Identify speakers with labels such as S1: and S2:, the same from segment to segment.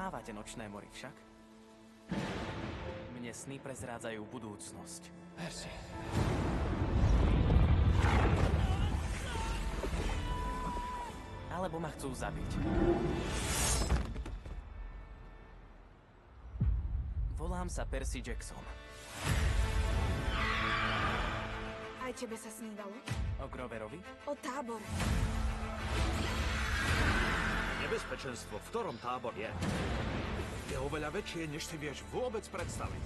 S1: Mávate nočné mory však? Mne sny prezrádzajú budúcnosť.
S2: Percy.
S1: Alebo ma chcú zabiť. Volám sa Percy Jackson.
S3: Aj tebe sa snívalo?
S1: O Groverovi?
S3: O tábore.
S4: Nebezpečenstvo, v ktorom tábor je oveľa väčšie, než si vieš vôbec predstaviť.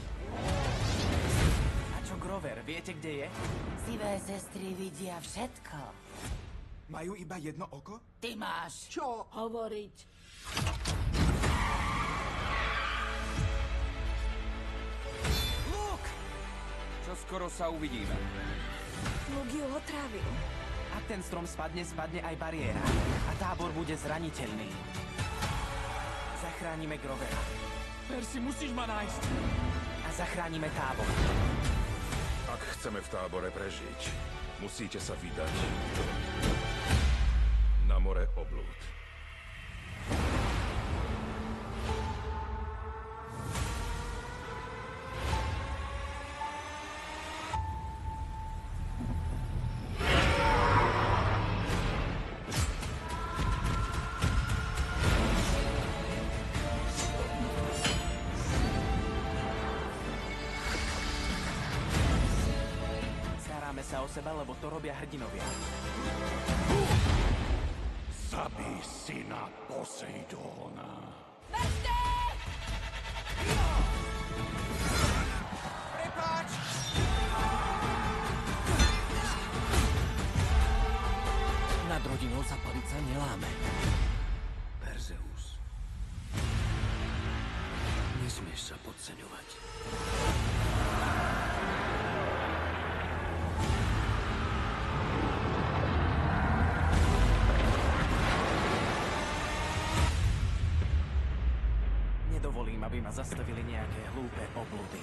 S1: A čo Grover? Viete, kde je?
S5: Sivé sestry vidia všetko.
S2: Majú iba jedno oko?
S5: Ty máš
S4: Čo?
S5: hovoriť.
S1: Luke!
S6: Čo skoro sa uvidíme.
S3: Luke ju otrávil.
S1: Ak ten strom spadne, spadne aj bariéra. A tábor bude zraniteľný. Zachránime Grovera.
S2: Percy, musíš ma nájsť.
S1: A zachránime tábor.
S7: Ak chceme v tábore prežiť, musíte sa vydať na more oblúd.
S1: Staráme sa o seba, lebo to robia hrdinovia.
S7: Zabij syna Poseidóna.
S1: Prepáč! Nad rodinou sa palica neláme.
S2: Perzeus. Nesmieš sa podceňovať.
S1: Nedovolím, aby ma zastavili nejaké hlúpe obludy.